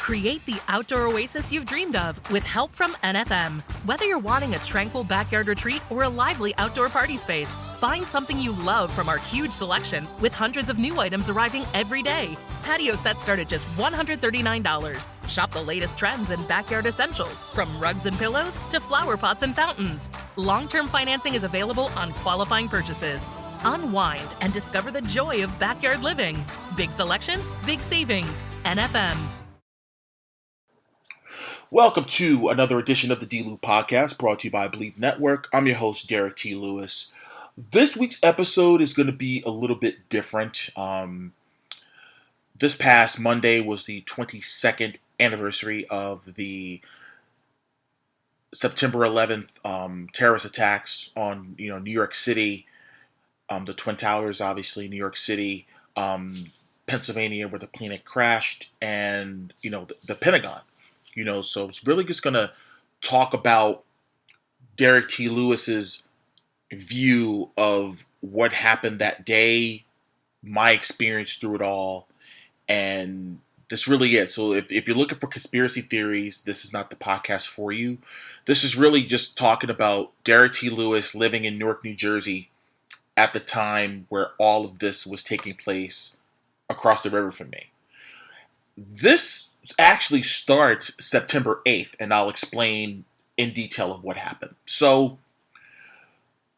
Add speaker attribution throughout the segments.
Speaker 1: Create the outdoor oasis you've dreamed of with help from NFM. Whether you're wanting a tranquil backyard retreat or a lively outdoor party space, find something you love from our huge selection with hundreds of new items arriving every day. Patio sets start at just $139. Shop the latest trends in backyard essentials, from rugs and pillows to flower pots and fountains. Long-term financing is available on qualifying purchases. Unwind and discover the joy of backyard living. Big selection, big savings. NFM.
Speaker 2: Welcome to another edition of the D-Lou Podcast, brought to you by Believe Network. I'm your host, Derrick T. Lewis. This week's episode is going to be a little bit different. This past Monday was the 22nd anniversary of the September 11th terrorist attacks on New York City, the Twin Towers, obviously, New York City, Pennsylvania, where the plane had crashed, and the Pentagon. So it's really just going to talk about Derrick T. Lewis's view of what happened that day, my experience through it all, and that's really it. So if you're looking for conspiracy theories, this is not the podcast for you. This is really just talking about Derrick T. Lewis living in Newark, New Jersey at the time where all of this was taking place across the river from me. This actually starts September 8th, and I'll explain in detail of what happened. So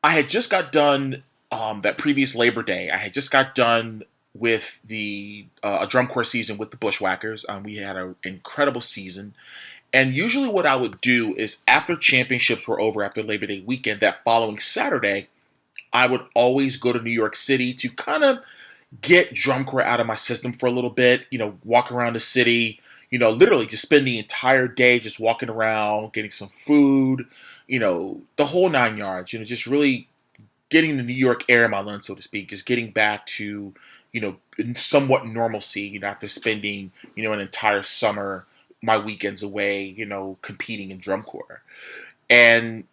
Speaker 2: I had just got done that previous Labor Day. I had just got done with the a drum corps season with the Bushwhackers. We had an incredible season. And usually what I would do is after championships were over, after Labor Day weekend, that following Saturday, I would always go to New York City to kind of get drum corps out of my system for a little bit, walk around the city, literally just spend the entire day just walking around, getting some food, the whole 9 yards, just really getting the New York air in my lungs, so to speak, just getting back to, somewhat normalcy, after spending, an entire summer, my weekends away, competing in drum corps. And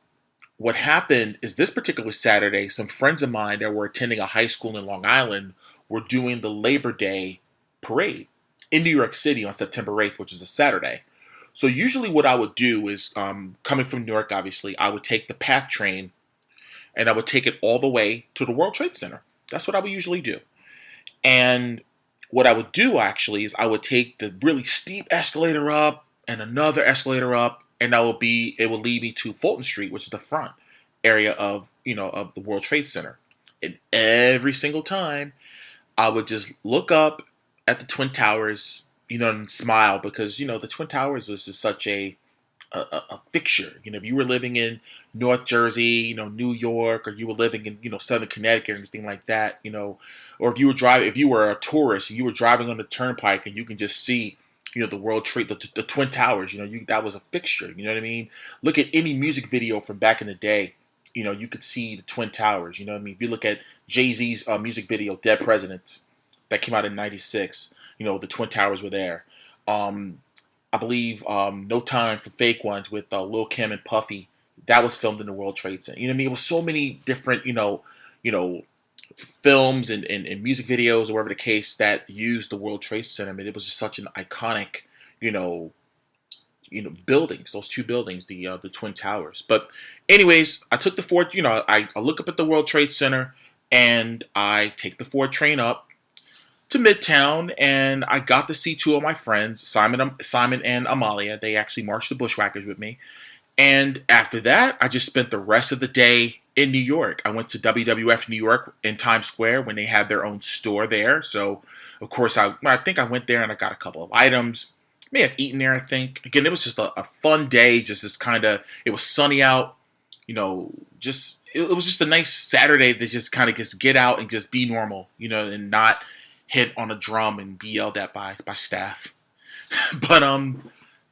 Speaker 2: what happened is this particular Saturday, some friends of mine that were attending a high school in Long Island were doing the Labor Day parade in New York City on September 8th, which is a Saturday. So usually what I would do is, coming from Newark, obviously, I would take the PATH train and I would take it all the way to the World Trade Center. That's what I would usually do. And what I would do actually is I would take the really steep escalator up and another escalator up, and it would lead me to Fulton Street, which is the front area of the World Trade Center. And every single time I would just look up at the Twin Towers, and smile, because, the Twin Towers was just such a fixture. If you were living in North Jersey, New York, or you were living in, Southern Connecticut or anything like that, or if you were a tourist, you were driving on the turnpike and you can just see, the World Trade, the Twin Towers, that was a fixture. You know what I mean? Look at any music video from back in the day, you could see the Twin Towers. You know what I mean? If you look at Jay-Z's music video, Dead Presidents, that came out in '96, the Twin Towers were there. I believe No Time for Fake Ones with Lil' Kim and Puffy, that was filmed in the World Trade Center. It was so many different, films and music videos, or whatever the case, that used the World Trade Center. I mean, it was just such an iconic, buildings, those two buildings, the Twin Towers. But anyways, I took the Ford, I look up at the World Trade Center and I take the Ford train up to Midtown, and I got to see two of my friends, Simon and Amalia. They actually marched the Bushwhackers with me. And after that, I just spent the rest of the day in New York. I went to WWF New York in Times Square when they had their own store there. So, of course, I think I went there and I got a couple of items. May have eaten there, I think. Again, it was just a fun day. Just this it was sunny out. It was just a nice Saturday to just kind of just get out and just be normal, and not hit on a drum and be yelled at by staff. But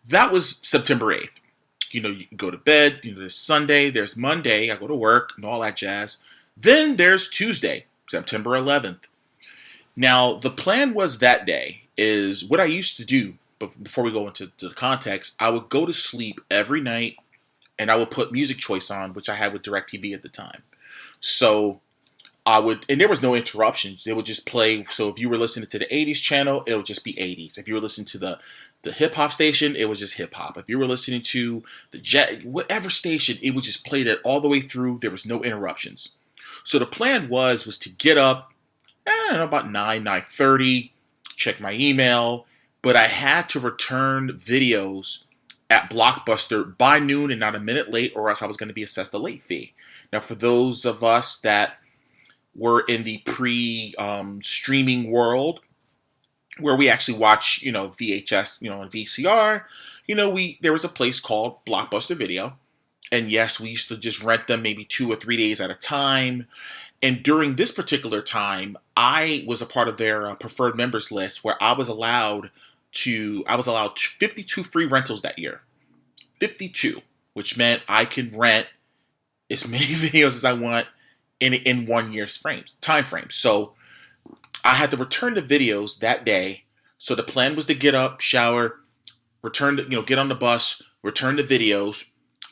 Speaker 2: that was September 8th. You go to bed, there's Sunday, there's Monday, I go to work and all that jazz. Then there's Tuesday, September 11th. Now, the plan was that day is what I used to do before we go into the context. I would go to sleep every night and I would put Music Choice on, which I had with DirecTV at the time. So and there was no interruptions. They would just play. So if you were listening to the 80s channel, it would just be 80s. If you were listening to the The hip hop station, it was just hip hop. If you were listening to the jet, whatever station, it would just play that all the way through. There was no interruptions. So the plan was to get up, about 9:30, check my email, but I had to return videos at Blockbuster by noon and not a minute late, or else I was going to be assessed a late fee. Now, for those of us that were in the pre-streaming world, where we actually watch, VHS, and VCR, there was a place called Blockbuster Video. And yes, we used to just rent them maybe 2 or 3 days at a time. And during this particular time, I was a part of their preferred members list where I was allowed 52 free rentals that year. 52, which meant I could rent as many videos as I want in 1 year's time frame. So I had to return the videos that day. So the plan was to get up, shower, get on the bus, return the videos,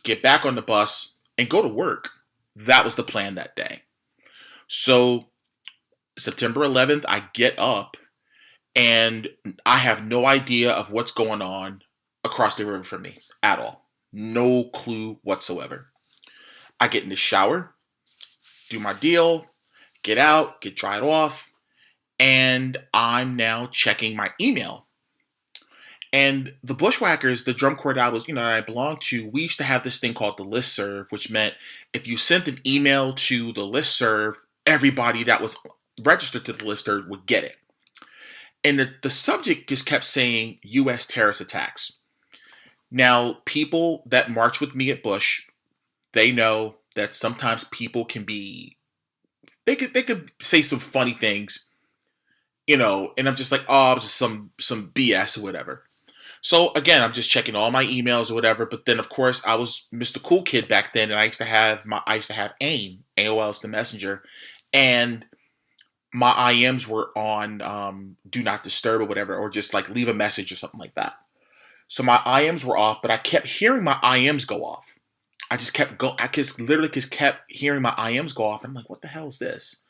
Speaker 2: get back on the bus, and go to work. That was the plan that day. So September 11th, I get up, and I have no idea of what's going on across the river from me at all. No clue whatsoever. I get in the shower, do my deal, get out, get dried off, and I'm now checking my email. And the Bushwhackers, the drum corps I belonged to, we used to have this thing called the listserv, which meant if you sent an email to the listserv, everybody that was registered to the listserv would get it. And the subject just kept saying U.S. terrorist attacks. Now, people that march with me at Bush, they know that sometimes people can be, they could say some funny things, and I'm just like, oh, just some BS or whatever. So again, I'm just checking all my emails or whatever. But then, of course, I was Mr. Cool Kid back then, and I used to have AIM, AOL is the messenger, and my IMs were on Do Not Disturb or whatever, or just like leave a message or something like that. So my IMs were off, but I kept hearing my IMs go off. I literally kept hearing my IMs go off. And I'm like, what the hell is this?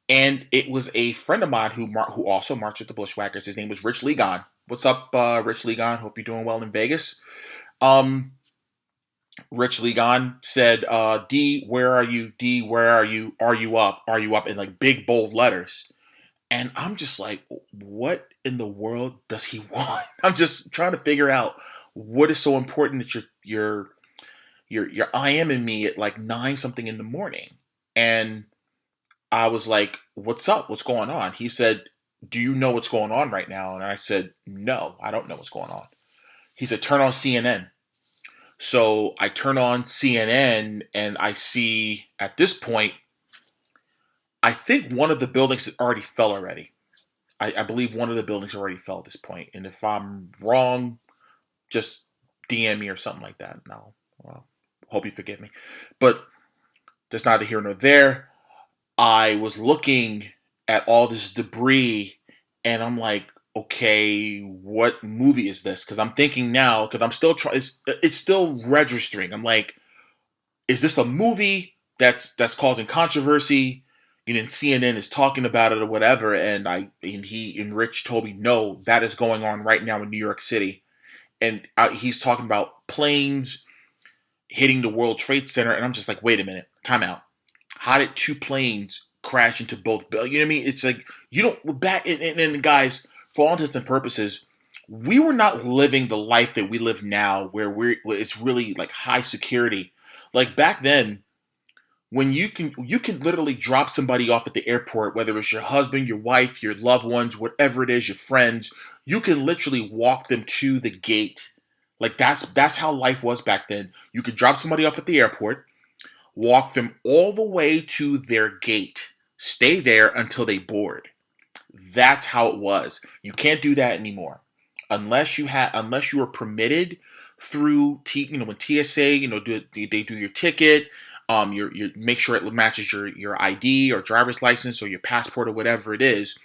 Speaker 2: And it was a friend of mine who also marched with the Bushwhackers. His name was Rich Legon. What's up, Rich Legon? Hope you're doing well in Vegas. Rich Legon said, D, where are you? D, where are you? Are you up? Are you up? In like big, bold letters. And I'm just like, what in the world does he want? I'm just trying to figure out what is so important that you're IMing me at like 9 something in the morning. And I was like, what's up? What's going on? He said, do you know what's going on right now? And I said, no, I don't know what's going on. He said, turn on CNN. So I turn on CNN and I see at this point, I think one of the buildings had already fell already. I believe one of the buildings already fell at this point. And if I'm wrong, just DM me or something like that. No, well, hope you forgive me. But that's neither here nor there. I was looking at all this debris and I'm like, okay, what movie is this? Because I'm thinking now, because I'm still trying, it's still registering. I'm like, is this a movie that's causing controversy? And CNN is talking about it or whatever. And Rich told me, no, that is going on right now in New York City. And he's talking about planes hitting the World Trade Center. And I'm just like, wait a minute, time out. How did 2 planes crash into both buildings? You know what I mean? It's like, you don't, back, and guys, for all intents and purposes, we were not living the life that we live now where it's really like high security. Like back then, when you can literally drop somebody off at the airport, whether it's your husband, your wife, your loved ones, whatever it is, your friends, you can literally walk them to the gate. Like that's how life was back then. You could drop somebody off at the airport, walk them all the way to their gate, stay there until they board. That's how it was. You can't do that anymore, unless you are permitted through when TSA, they do your ticket. You make sure it matches your ID or driver's license or your passport or whatever it is.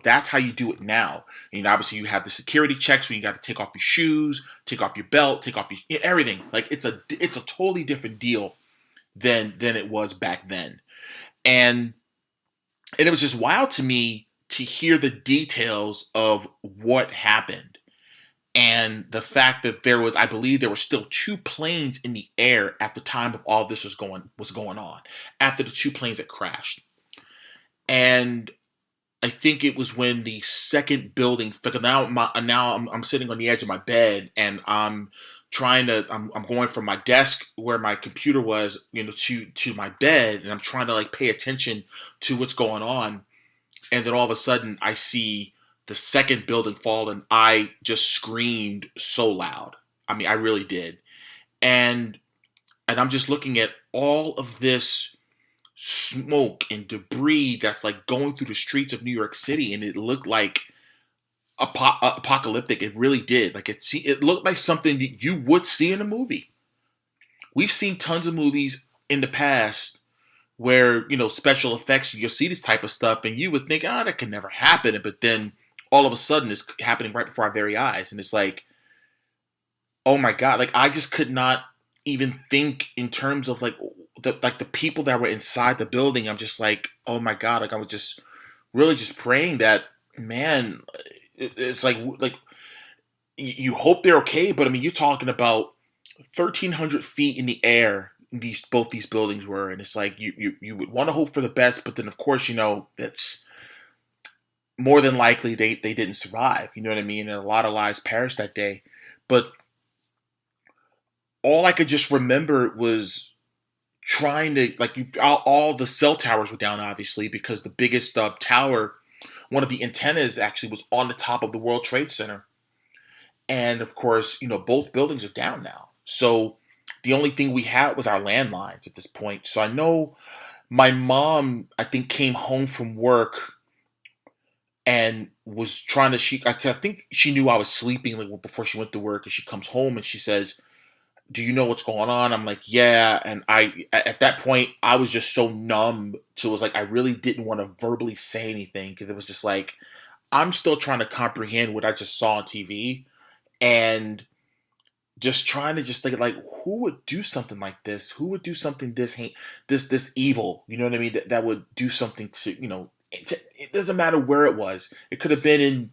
Speaker 2: That's how you do it now. And obviously you have the security checks when you got to take off your shoes, take off your belt, take off your everything. Like it's a totally different deal than it was back then. And it was just wild to me to hear the details of what happened. And the fact that I believe there were still two planes in the air at the time of all this was going on, after the two planes had crashed. And I think it was when the second building, because I'm sitting on the edge of my bed, and I'm going from my desk where my computer was, to my bed, and I'm trying to like pay attention to what's going on. And then all of a sudden I see the second building fall, and I just screamed so loud. I mean, I really did. And I'm just looking at all of this smoke and debris that's like going through the streets of New York City, and it looked like apocalyptic. It really did. Like it looked like something that you would see in a movie. We've seen tons of movies in the past where, special effects, you'll see this type of stuff and you would think, that can never happen. But then all of a sudden it's happening right before our very eyes. And it's like, oh my God, like I just could not even think in terms of like the people that were inside the building. I'm just like, oh my God, like I was just really just praying that, man, it's like you hope they're okay. But I mean, you're talking about 1,300 feet in the air. Both these buildings were, and it's like you would want to hope for the best, but then of course that's more than likely they didn't survive. You know what I mean? And a lot of lives perished that day. But all I could just remember was trying to all the cell towers were down, obviously, because the biggest tower, one of the antennas actually was on the top of the World Trade Center, and of course both buildings are down now. So the only thing we had was our landlines at this point. So I know my mom, I think, came home from work and was trying to, I think she knew I was sleeping like before she went to work, and she comes home and she says, do you know what's going on? I'm like, yeah. And at that point, I was just so numb to it. Was like, I really didn't want to verbally say anything, because it was just like, I'm still trying to comprehend what I just saw on TV, and just trying to just think like, who would do something like this? Who would do something this evil? You know what I mean? That would do something to, it doesn't matter where it was. It could have been in,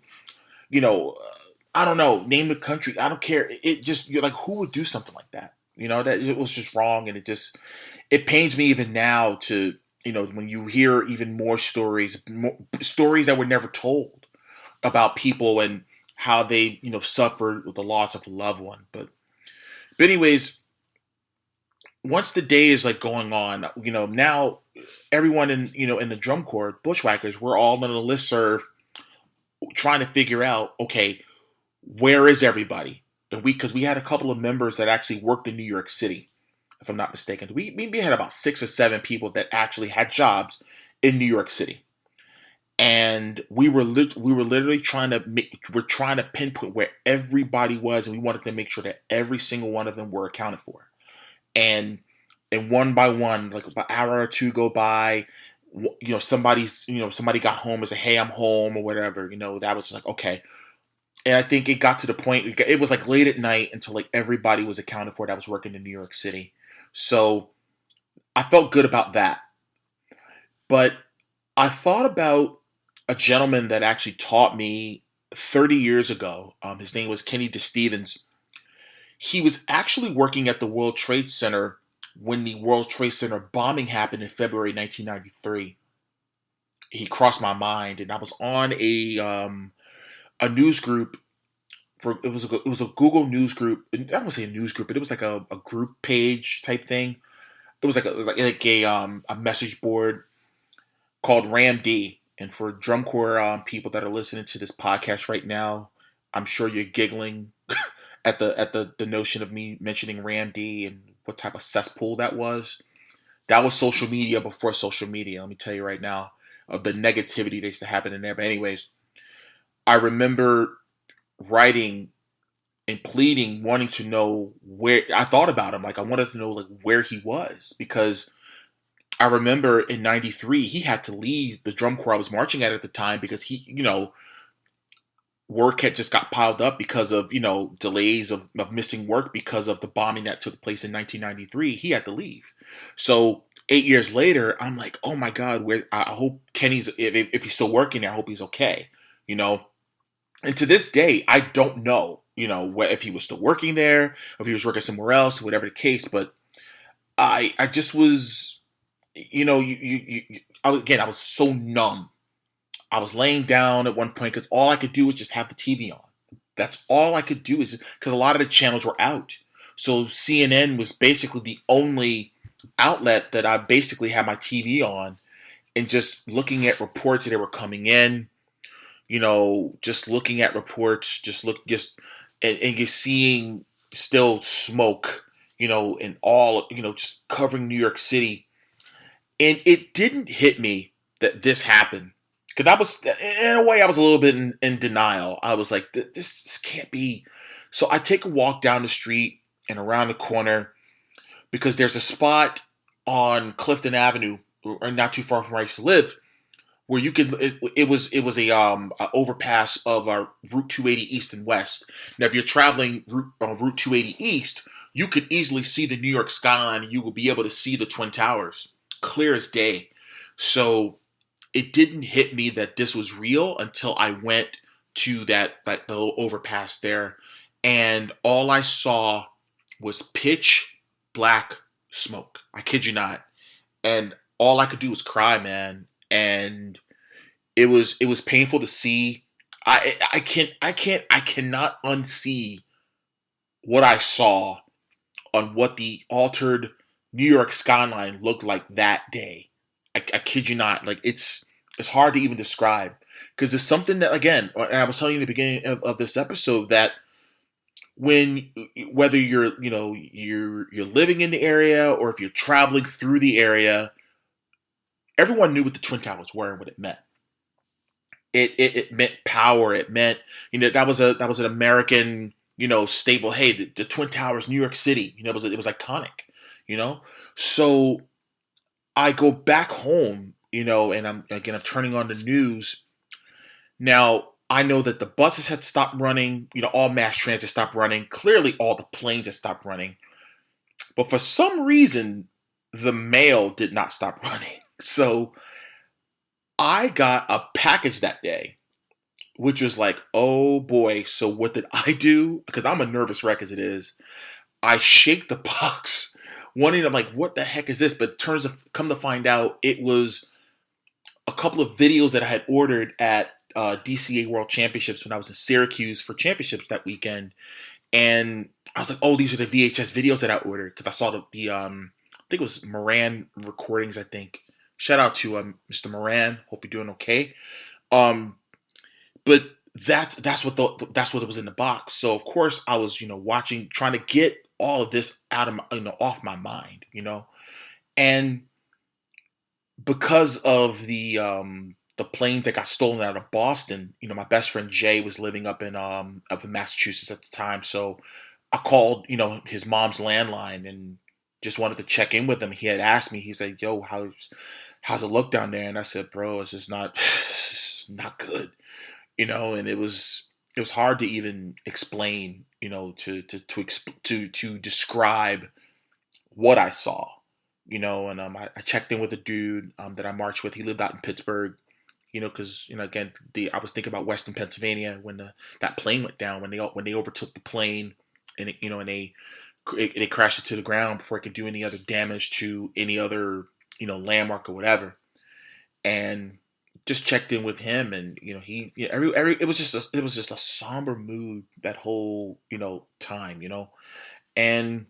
Speaker 2: I don't know, name the country. I don't care. It just, you're like, who would do something like that? That it was just wrong. And it pains me even now to, when you hear even more stories that were never told about people and how they, suffered with the loss of a loved one. But anyways, once the day is like going on, now everyone in the drum corps, bushwhackers, we're all on a listserv trying to figure out, okay, where is everybody? And because we had a couple of members that actually worked in New York City, if I'm not mistaken. We had about 6 or 7 people that actually had jobs in New York City. And we were literally trying to pinpoint where everybody was, and we wanted to make sure that every single one of them were accounted for. And one by one, like an hour or two go by, somebody got home and said, "Hey, I'm home," or whatever. That was like, okay. And I think it got to the point, it was like late at night until like everybody was accounted for that was working in New York City. So I felt good about that. But I thought about a gentleman that actually taught me 30 years ago. His name was Kenny DeStevens. He was actually working at the World Trade Center when the World Trade Center bombing happened in February 1993. He crossed my mind, and I was on a news group. It was a Google news group. I don't want to say a news group, but it was like a group page type thing. It was like a message board called RAM-D. And for drum corps people that are listening to this podcast right now, I'm sure you're giggling at the notion of me mentioning RAM-D and what type of cesspool that was. That was social media before social media. Let me tell you right now, of the negativity that used to happen in there. But anyways, I remember writing and pleading, wanting to know where. I thought about him, like I wanted to know like where he was, because I remember in '93 he had to leave the drum corps I was marching at the time, because he, work had just got piled up because of, delays of missing work because of the bombing that took place in 1993. He had to leave. So 8 years later, I'm like, oh my God, I hope Kenny's, if he's still working there, I hope he's okay, And to this day, I don't know if he was still working there, or if he was working somewhere else, whatever the case. But I just was, I was so numb. I was laying down at one point because all I could do was just have the TV on. That's all I could do, is because a lot of the channels were out. So CNN was basically the only outlet that I basically had my TV on, and just looking at reports that were coming in, just looking at reports, and you're seeing still smoke, and all, just covering New York City. And it didn't hit me that this happened. Because in a way, I was a little bit in denial. I was like, this can't be. So I take a walk down the street and around the corner, because there's a spot on Clifton Avenue, or not too far from where I used to live, where you could. It was a overpass of Route 280 East and West. Now, if you're traveling Route 280 East, you could easily see the New York skyline. And you will be able to see the Twin Towers, clear as day. So it didn't hit me that this was real until I went to that little overpass there, and all I saw was pitch black smoke. I kid you not. And all I could do was cry, man. And it was painful to see. I cannot unsee what I saw on what the altered New York skyline looked like that day. I kid you not. Like, it's hard to even describe, because it's something that, again, and I was telling you in the beginning of this episode, that whether you're living in the area or if you're traveling through the area, everyone knew what the Twin Towers were and what it meant. It meant power. It meant, that was an American, staple. Hey, the Twin Towers, New York City, it was iconic, So I go back home, and I'm turning on the news. Now, I know that the buses had stopped running, all mass transit stopped running. Clearly, all the planes had stopped running. But for some reason, the mail did not stop running. So I got a package that day, which was like, oh boy. So what did I do? Because I'm a nervous wreck as it is. I shake the box. I'm like, what the heck is this? But come to find out, it was a couple of videos that I had ordered at DCA World Championships when I was in Syracuse for championships that weekend. And I was like, oh, these are the VHS videos that I ordered, because I saw the I think it was Moran Recordings, I think. Shout out to Mr. Moran. Hope you're doing okay. But that's what it was in the box. So of course I was, watching, trying to get all of this out of off my mind, and because of the planes that got stolen out of Boston, my best friend Jay was living up in Massachusetts at the time. So I called, his mom's landline and just wanted to check in with him. He had asked me, he said, yo, how's it look down there? And I said, bro, it's just not good, and it was hard to even explain, to describe what I saw, and I checked in with a dude that I marched with. He lived out in Pittsburgh, because again, I was thinking about Western Pennsylvania when that plane went down, when they overtook the plane, and they crashed it to the ground before it could do any other damage to any other landmark or whatever. And just checked in with him, and it was just a somber mood that whole time, and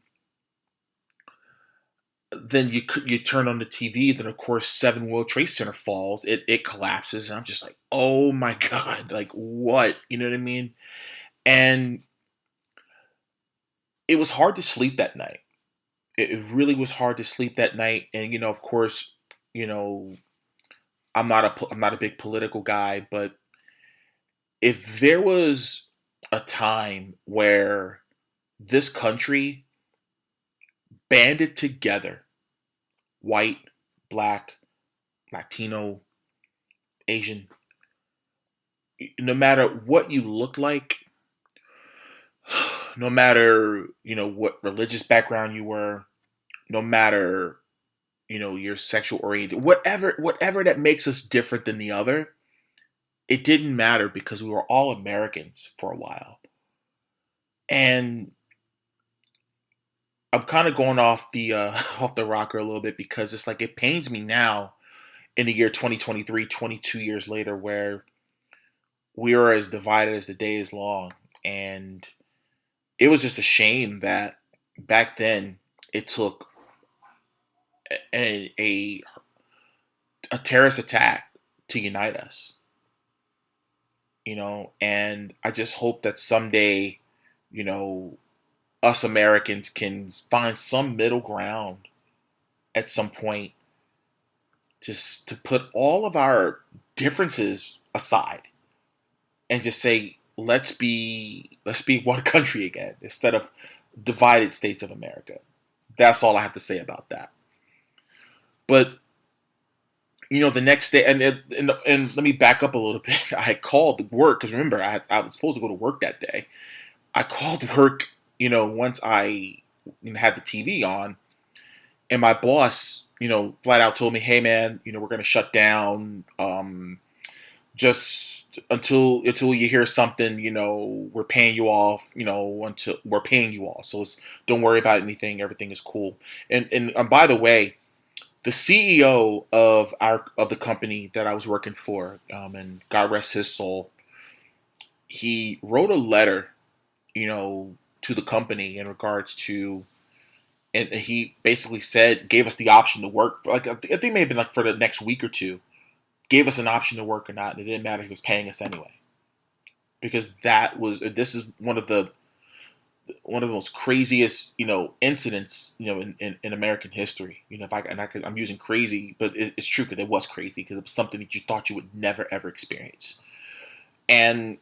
Speaker 2: then you turn on the TV, then of course 7 World Trade Center falls, it collapses, and I'm just like, oh my God, like what, you know what I mean? And it was hard to sleep that night. It really was hard to sleep that night, and of course, I'm not a big political guy, but if there was a time where this country banded together, white, black, Latino, Asian, no matter what you look like, no matter, what religious background you were, no matter, your sexual orientation, whatever that makes us different than the other, it didn't matter, because we were all Americans for a while. And I'm kind of going off the off the rocker a little bit because it's like it pains me now in the year 2023, 22 years later, where we are as divided as the day is long. And it was just a shame that back then it took a a terrorist attack to unite us, and I just hope that someday, you know, us Americans can find some middle ground at some point to put all of our differences aside and just say let's be one country again instead of divided states of America. That's all I have to say about that. But the next day, and let me back up a little bit. I had called work because remember I was supposed to go to work that day. I called work, once I had the TV on, and my boss, flat out told me, "Hey, man, we're going to shut down. Just until you hear something, we're paying you off. Until we're paying you off. So don't worry about anything. Everything is cool." And by the way, the CEO of the company that I was working for, and God rest his soul, he wrote a letter, to the company in regards to, and he basically gave us the option to work for, like, I think it may have been like for the next week or two, gave us an option to work or not, and it didn't matter. He was paying us anyway, because this is one of the most craziest, incidents, in American history. I'm using crazy, but it's true because it was crazy because it was something that you thought you would never ever experience, and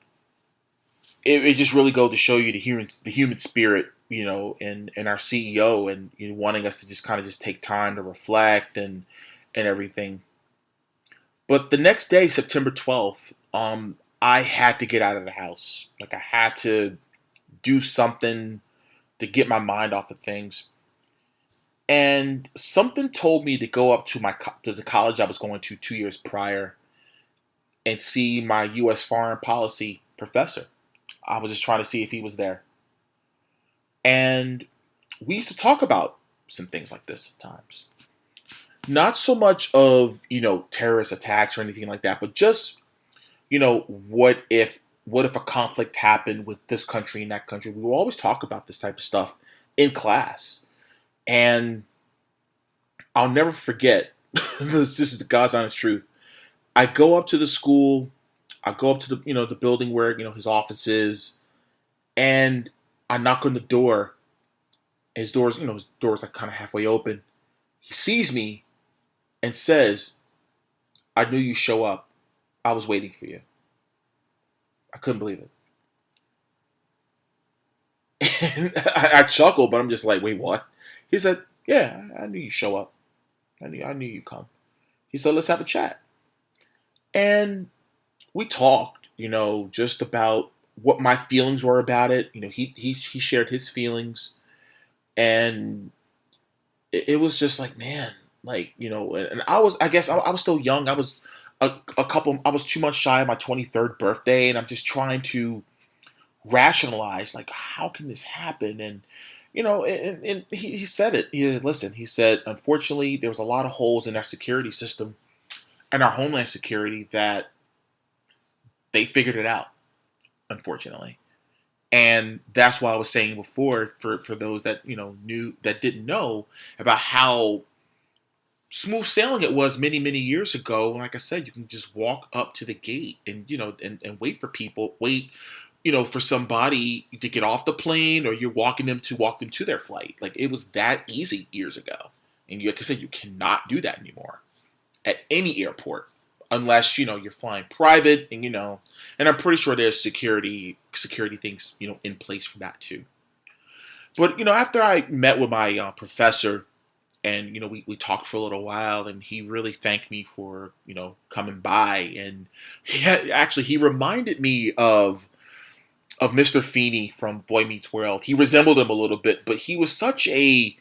Speaker 2: it just really goes to show you the human spirit, and our CEO, and wanting us to just kind of just take time to reflect and everything. But the next day, September 12th, I had to get out of the house. Like I had to do something to get my mind off of things. And something told me to go up to the college I was going to 2 years prior and see my U.S. foreign policy professor. I was just trying to see if he was there. And we used to talk about some things like this at times. Not so much of, terrorist attacks or anything like that, but just, what if a conflict happened with this country and that country? We will always talk about this type of stuff in class. And I'll never forget, this is the God's honest truth. I go up to the school, I go up to the building where, his office is, and I knock on the door. His door's like kind of halfway open. He sees me and says, "I knew you'd show up. I was waiting for you." I couldn't believe it. And I chuckled, but I'm just like, "Wait, what?" He said, "Yeah, I knew you'd show up. I knew you'd come." He said, "Let's have a chat." And we talked, just about what my feelings were about it. He shared his feelings, and it was just like, man, like, and I guess I was still young. I was I was 2 months shy of my 23rd birthday, and I'm just trying to rationalize, like, how can this happen? And, and he said it. He said, unfortunately, there was a lot of holes in our security system and our homeland security that they figured it out, unfortunately. And that's why I was saying before, for those that, that didn't know about how smooth sailing it was many, many years ago. Like I said, you can just walk up to the gate and, and wait for people, for somebody to get off the plane, or you're walk them to their flight. Like, it was that easy years ago. And like I said, you cannot do that anymore at any airport unless, you're flying private, and, and I'm pretty sure there's security things, in place for that too. But, after I met with my professor, and, we talked for a little while, and he really thanked me for, coming by. And he reminded me of Mr. Feeney from Boy Meets World. He resembled him a little bit, but he was such a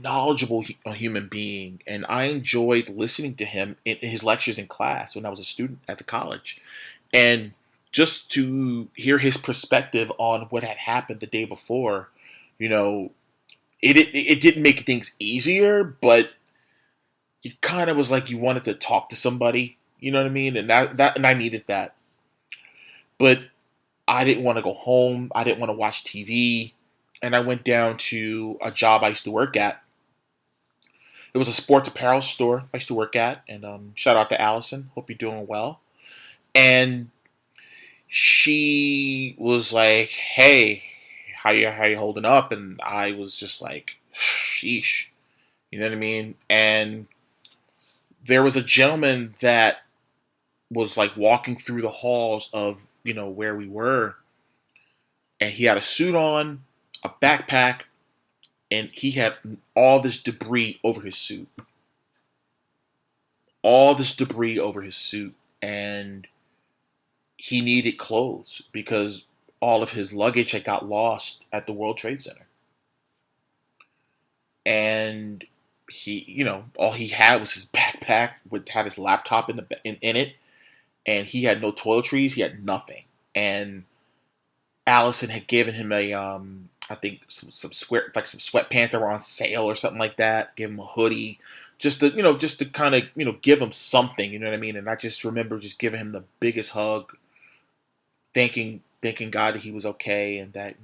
Speaker 2: knowledgeable human being, and I enjoyed listening to him in his lectures in class when I was a student at the college. And just to hear his perspective on what had happened the day before, you know, it didn't make things easier, but it kind of was like you wanted to talk to somebody. You know what I mean? And and I needed that. But I didn't want to go home. I didn't want to watch TV. And I went down to a job I used to work at. It was a sports apparel store I used to work at. And shout out to Allison. Hope you're doing well. And she was like, "Hey, how you holding up?" And I was just like, "Sheesh," you know what I mean? And there was a gentleman that was like walking through the halls of where we were, and he had a suit on, a backpack, and he had all this debris over his suit, and he needed clothes because all of his luggage had got lost at the World Trade Center. And he, all he had was his backpack, would have his laptop in it, and he had no toiletries, he had nothing. And Allison had given him a I think some sweatpants that were on sale or something like that, give him a hoodie, just to kind of give him something, you know what I mean? And I just remember just giving him the biggest hug, thanking God that he was okay, and that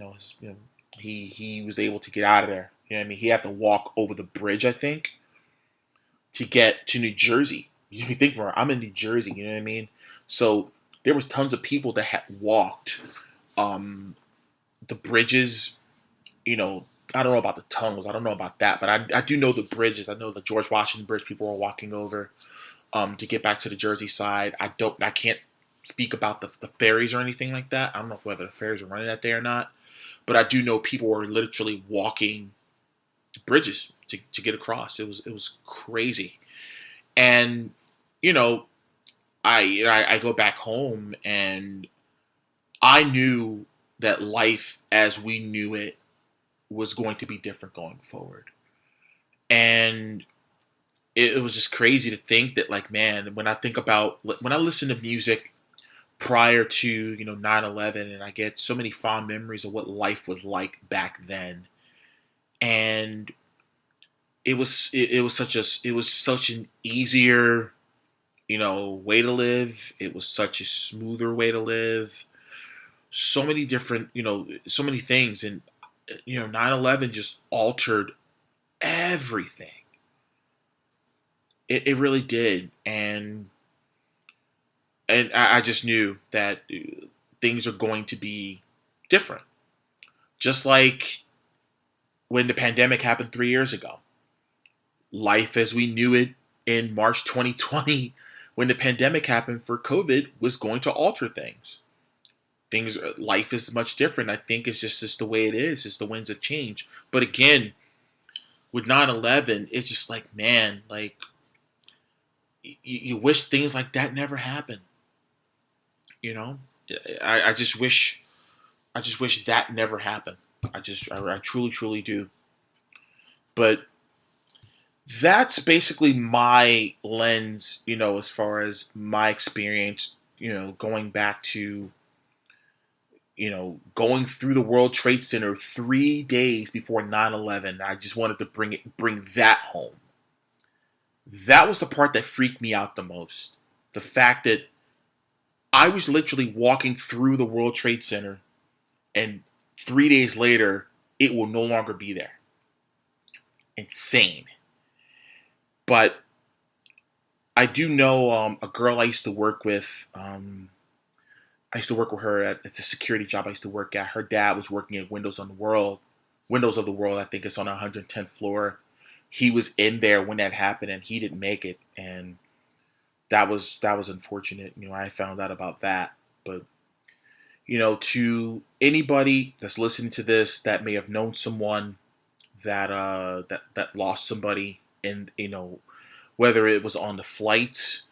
Speaker 2: he was able to get out of there. You know what I mean? He had to walk over the bridge, I think, to get to New Jersey. You think, I'm in New Jersey, you know what I mean? So there was tons of people that had walked the bridges. I don't know about the tunnels. I don't know about that, but I do know the bridges. I know the George Washington Bridge people were walking over to get back to the Jersey side. I can't speak about the ferries or anything like that. I don't know whether the ferries are running that day or not, but I do know people were literally walking bridges to get across. It was crazy. And I go back home, and I knew that life as we knew it was going to be different going forward. And it was just crazy to think that, like, man, when I listen to music prior to 9/11, and I get so many fond memories of what life was like back then. And it was such an easier way to live. It was such a smoother way to live. So many different so many things. And 9/11 just altered everything. It really did. And I just knew that things are going to be different, just like when the pandemic happened 3 years ago. Life as we knew it in March 2020, when the pandemic happened for COVID, was going to alter things. Life is much different. I think it's just the way it is. It's the winds of change. But again, with 9/11, it's just like, man, like you wish things like that never happened. I just wish that never happened. I truly, truly do. But that's basically my lens, as far as my experience, going back to, going through the World Trade Center 3 days before 9/11. I just wanted to bring that home. That was the part that freaked me out the most. The fact that I was literally walking through the World Trade Center, and 3 days later, it will no longer be there. Insane. But I do know a girl I used to work with. I used to work with her at the security job I used to work at. Her dad was working at Windows of the World. I think it's on the 110th floor. He was in there when that happened, and he didn't make it. And that was unfortunate. I found out about that. But to anybody that's listening to this that may have known someone that lost somebody, and whether it was on the flights,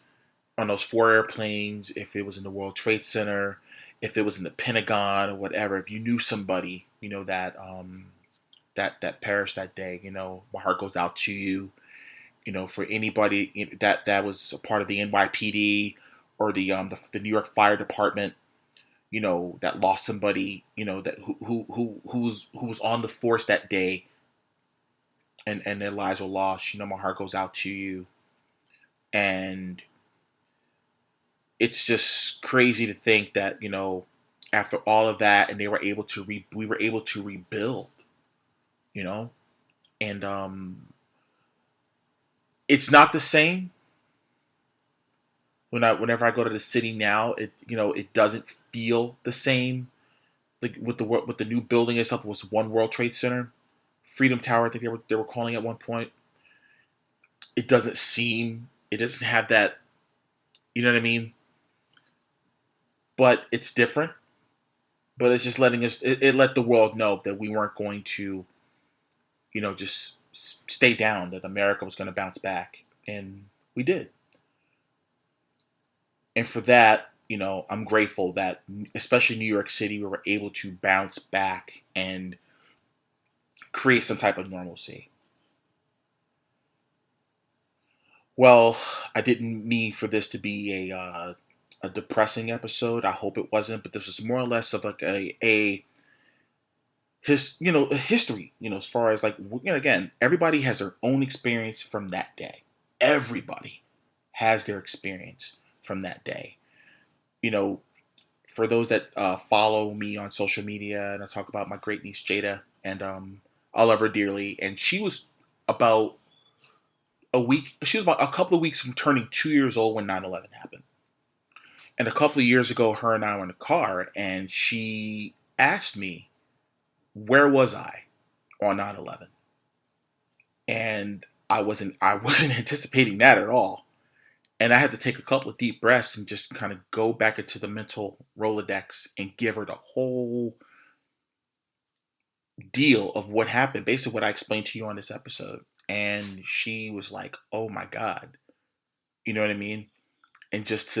Speaker 2: on those 4 airplanes, if it was in the World Trade Center, if it was in the Pentagon or whatever, if you knew somebody that that perished that day, my heart goes out to you. For anybody that was a part of the NYPD or the New York Fire Department, that lost somebody, that who was on the force that day, and their lives were lost. My heart goes out to you, and it's just crazy to think that after all of that, and we were able to rebuild, and it's not the same. Whenever I go to the city now, it doesn't feel the same. Like with the new building itself, it was One World Trade Center, Freedom Tower, I think they were calling it at one point. It doesn't have that, you know what I mean? But it's different. But it's just letting us, it let the world know that we weren't going to, just stay down, that America was going to bounce back. And we did. And for that, I'm grateful that, especially New York City, we were able to bounce back and create some type of normalcy. Well, I didn't mean for this to be a depressing episode. I hope it wasn't, but this was more or less of like a history, as far as like, again, everybody has their own experience from that day. Everybody has their experience from that day. For those that follow me on social media, and I talk about my great niece Jada, and I love her dearly, and she was about a couple of weeks from turning 2 years old when 9/11 happened. And a couple of years ago, her and I were in the car, and she asked me, where was I on 9/11? And I wasn't anticipating that at all. And I had to take a couple of deep breaths and just kind of go back into the mental Rolodex and give her the whole deal of what happened, basically what I explained to you on this episode. And she was like, oh my God. You know what I mean? And just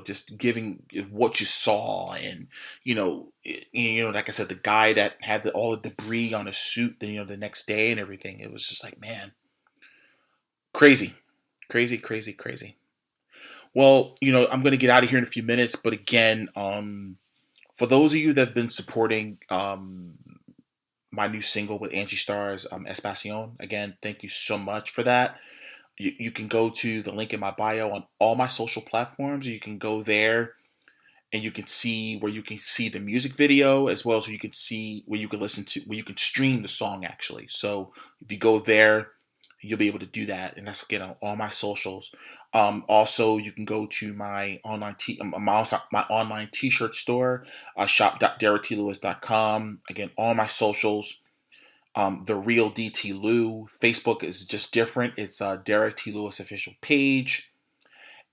Speaker 2: just giving what you saw, and like I said, the guy that had all the debris on his suit, the next day and everything. It was just like, man, crazy. Well, I'm going to get out of here in a few minutes, but again, for those of you that have been supporting my new single with Angie Starr's Espacion, again, thank you so much for that. You can go to the link in my bio on all my social platforms. You can go there and you can see the music video, as well as you can see where you can stream the song actually. So if you go there, you'll be able to do that. And that's, again, on all my socials. Also, you can go to my online t-shirt store, shop.derricklewis.com. Again, all my socials. The real DT Lew. Facebook is just different. It's Derrick T. Lewis official page.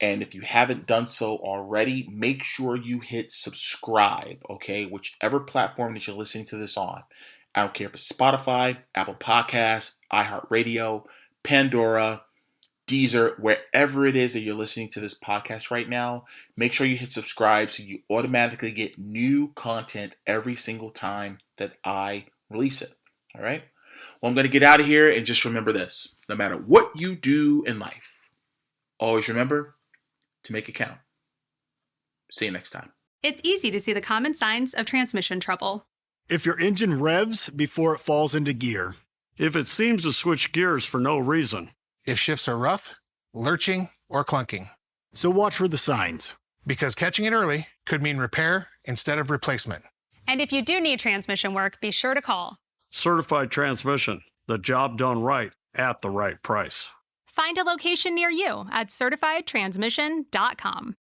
Speaker 2: And if you haven't done so already, make sure you hit subscribe, okay? Whichever platform that you're listening to this on. I don't care if it's Spotify, Apple Podcasts, iHeartRadio, Pandora, Deezer, wherever it is that you're listening to this podcast right now. Make sure you hit subscribe so you automatically get new content every single time that I release it. All right. Well, I'm going to get out of here, and just remember this. No matter what you do in life, always remember to make it count. See you next time.
Speaker 3: It's easy to see the common signs of transmission trouble.
Speaker 4: If your engine revs before it falls into gear.
Speaker 5: If it seems to switch gears for no reason.
Speaker 6: If shifts are rough, lurching, or clunking.
Speaker 4: So watch for the signs.
Speaker 6: Because catching it early could mean repair instead of replacement.
Speaker 3: And if you do need transmission work, be sure to call
Speaker 5: Certified Transmission, the job done right at the right price.
Speaker 3: Find a location near you at certifiedtransmission.com.